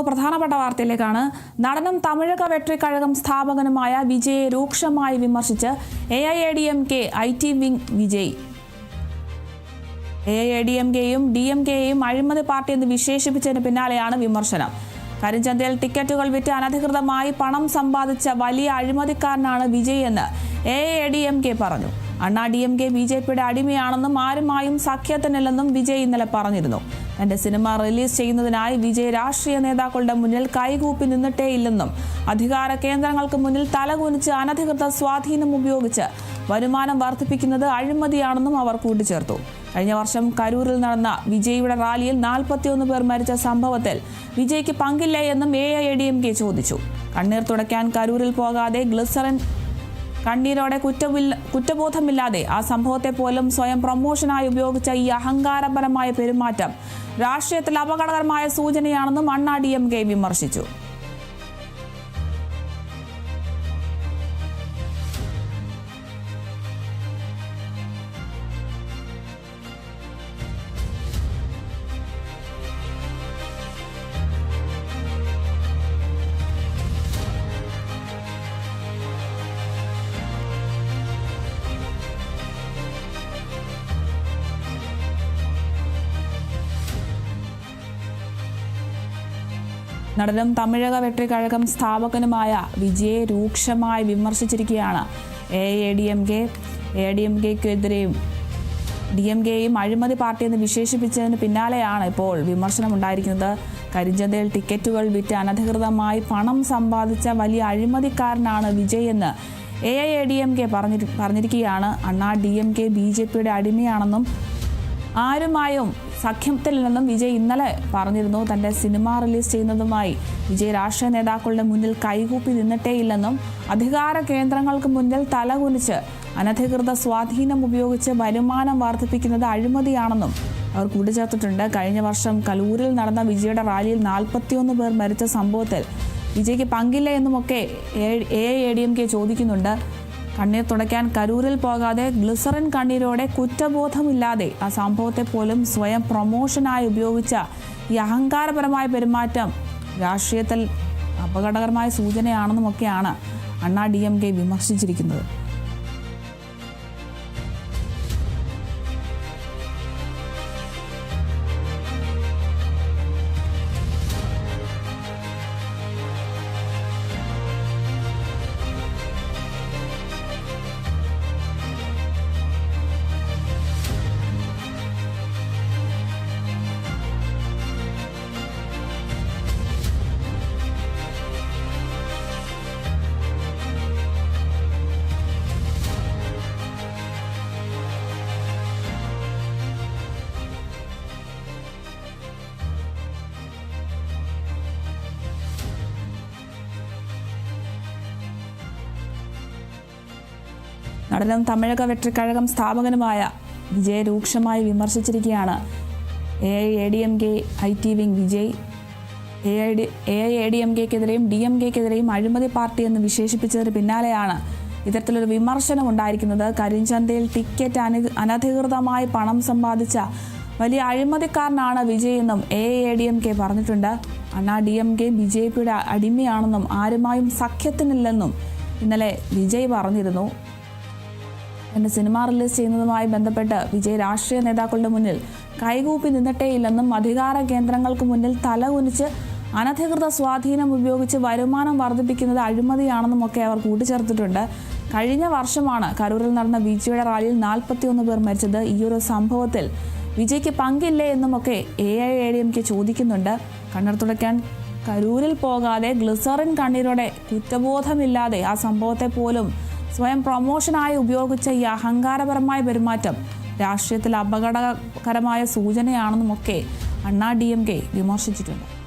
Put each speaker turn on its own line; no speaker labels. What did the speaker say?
പ്രധാനപ്പെട്ട വാർത്തയിലേക്കാണ്. നടനും തമിഴക വെട്രിക്കഴകം സ്ഥാപകനുമായ വിജയെ രൂക്ഷമായി വിമർശിച്ച് AIADMK IT വിംഗ് വിജയ്. AIADMKയും DMKയും അഴിമതി പാർട്ടി എന്ന് വിശേഷിപ്പിച്ചതിന് പിന്നാലെയാണ് വിമർശനം. കരിഞ്ചന്തയിൽ ടിക്കറ്റുകൾ വിറ്റ് അനധികൃതമായി പണം സമ്പാദിച്ച വലിയ അഴിമതിക്കാരനാണ് വിജയ് എന്ന് AIADMK പറഞ്ഞു. അണ്ണാ DMK BJPയുടെ അടിമയാണെന്നും ആരുമായും സഖ്യത്തിനില്ലെന്നും വിജയ് ഇന്നലെ പറഞ്ഞിരുന്നു. തന്റെ സിനിമ റിലീസ് ചെയ്യുന്നതിനായി വിജയ് രാഷ്ട്രീയ നേതാക്കളുടെ മുന്നിൽ കൈകൂപ്പി നിന്നിട്ടേയില്ലെന്നും അധികാര കേന്ദ്രങ്ങൾക്ക് മുന്നിൽ തലകുനിച്ച് അനധികൃത സ്വാധീനം ഉപയോഗിച്ച് വരുമാനം വർദ്ധിപ്പിക്കുന്നത് അഴിമതിയാണെന്നും അവർ കൂട്ടിച്ചേർത്തു. കഴിഞ്ഞ വർഷം കരൂരിൽ നടന്ന വിജയിയുടെ റാലിയിൽ 41 പേർ മരിച്ച സംഭവത്തിൽ വിജയ്ക്ക് പങ്കില്ലേ എന്നും AIADMK ചോദിച്ചു. കണ്ണീർ തുടയ്ക്കാൻ കരൂരിൽ പോകാതെ ഗ്ലിസറിൻ കണ്ണീരോടെ കുറ്റബോധമില്ലാതെ ആ സംഭവത്തെ പോലും സ്വയം പ്രൊമോഷനായി ഉപയോഗിച്ച ഈ അഹങ്കാരപരമായ പെരുമാറ്റം രാഷ്ട്രീയത്തിൽ അപകടകരമായ സൂചനയാണെന്നും അണ്ണാ DMK വിമർശിച്ചു. നടനും തമിഴക വെട്രിക്കഴകം സ്ഥാപകനുമായ വിജയെ രൂക്ഷമായി വിമർശിച്ചിരിക്കുകയാണ് AIADMKക്കെതിരെയും DMKയും അഴിമതി പാർട്ടി എന്ന് വിശേഷിപ്പിച്ചതിന് പിന്നാലെയാണ് ഇപ്പോൾ വിമർശനമുണ്ടായിരിക്കുന്നത്. കരിഞ്ചന്തയിൽ ടിക്കറ്റുകൾ വിറ്റ് അനധികൃതമായി പണം സമ്പാദിച്ച വലിയ അഴിമതിക്കാരനാണ് വിജയ് എന്ന് AIADMK പറഞ്ഞിരിക്കുകയാണ്. അണ്ണാ DMK BJPയുടെ അടിമയാണെന്നും ആരുമായും സഖ്യത്തിലെന്നും വിജയ് ഇന്നലെ പറഞ്ഞിരുന്നു. തന്റെ സിനിമ റിലീസ് ചെയ്യുന്നതുമായി വിജയ് രാഷ്ട്രീയ നേതാക്കളുടെ മുന്നിൽ കൈകൂപ്പി നിന്നിട്ടേയില്ലെന്നും അധികാര കേന്ദ്രങ്ങൾക്ക് മുന്നിൽ തലകുനിച്ച് അനധികൃത സ്വാധീനം ഉപയോഗിച്ച് വരുമാനം വർദ്ധിപ്പിക്കുന്നത് അഴിമതിയാണെന്നും അവർ കൂട്ടിച്ചേർത്തിട്ടുണ്ട്. കഴിഞ്ഞ വർഷം കലൂരിൽ നടന്ന വിജയുടെ റാലിയിൽ 41 പേർ മരിച്ച സംഭവത്തിൽ വിജയ്ക്ക് പങ്കില്ല എന്നുമൊക്കെ AIADMK ചോദിക്കുന്നുണ്ട്. കണ്ണീർ തുടയ്ക്കാൻ കരൂരിൽ പോകാതെ ഗ്ലിസറിൻ കണ്ണീരോടെ കുറ്റബോധമില്ലാതെ ആ സംഭവത്തെ പോലും സ്വയം പ്രൊമോഷനായി ഉപയോഗിച്ച ഈ അഹങ്കാരപരമായ പെരുമാറ്റം രാഷ്ട്രീയത്തിൽ അപകടകരമായ സൂചനയാണെന്നുമൊക്കെയാണ് അണ്ണാ DMK വിമർശിച്ചിരിക്കുന്നത്. നടനും തമിഴക വെട്രിക്കഴകം സ്ഥാപകനുമായ വിജയെ രൂക്ഷമായി വിമർശിച്ചിരിക്കുകയാണ് AIADMK IT വിംഗ് വിജയ്. AIADMKക്കെതിരെയും DMKക്കെതിരെയും അഴിമതി പാർട്ടി എന്ന് വിശേഷിപ്പിച്ചതിന് പിന്നാലെയാണ് ഇത്തരത്തിലൊരു വിമർശനം ഉണ്ടായിരിക്കുന്നത്. കരിഞ്ചന്തയിൽ ടിക്കറ്റ് അനധികൃതമായി പണം സമ്പാദിച്ച വലിയ അഴിമതിക്കാരനാണ് വിജയ് എന്നും AIADMK പറഞ്ഞിട്ടുണ്ട്. അണ്ണാ DMK BJPയുടെ അടിമയാണെന്നും ആരുമായും സഖ്യത്തിനില്ലെന്നും ഇന്നലെ വിജയ് പറഞ്ഞിരുന്നു. തന്റെ സിനിമ റിലീസ് ചെയ്യുന്നതുമായി ബന്ധപ്പെട്ട് വിജയ് രാഷ്ട്രീയ നേതാക്കളുടെ മുന്നിൽ കൈകൂപ്പി നിന്നിട്ടേയില്ലെന്നും അധികാര കേന്ദ്രങ്ങൾക്ക് മുന്നിൽ തലകുനിച്ച് അനധികൃത സ്വാധീനം ഉപയോഗിച്ച് വരുമാനം വർദ്ധിപ്പിക്കുന്നത് അഴിമതിയാണെന്നും ഒക്കെ അവർ കൂട്ടിച്ചേർത്തിട്ടുണ്ട്. കഴിഞ്ഞ വർഷമാണ് കരൂരിൽ നടന്ന വിജയുടെ റാലിയിൽ 41 പേർ മരിച്ചത്. ഈ ഒരു സംഭവത്തിൽ വിജയ്ക്ക് പങ്കില്ലേ എന്നുമൊക്കെ AIADMK ചോദിക്കുന്നുണ്ട്. കണ്ണീർ തുടയ്ക്കാൻ കരൂരിൽ പോകാതെ ഗ്ലിസറിൻ കണ്ണീരോടെ കുറ്റബോധമില്ലാതെ ആ സംഭവത്തെ പോലും സ്വയം പ്രൊമോഷനായി ഉപയോഗിച്ച ഈ അഹങ്കാരപരമായ പെരുമാറ്റം രാഷ്ട്രീയത്തിൽ അപകടകരമായ സൂചനയാണെന്നുമൊക്കെ അണ്ണാ DMK വിമർശിച്ചിട്ടുണ്ട്.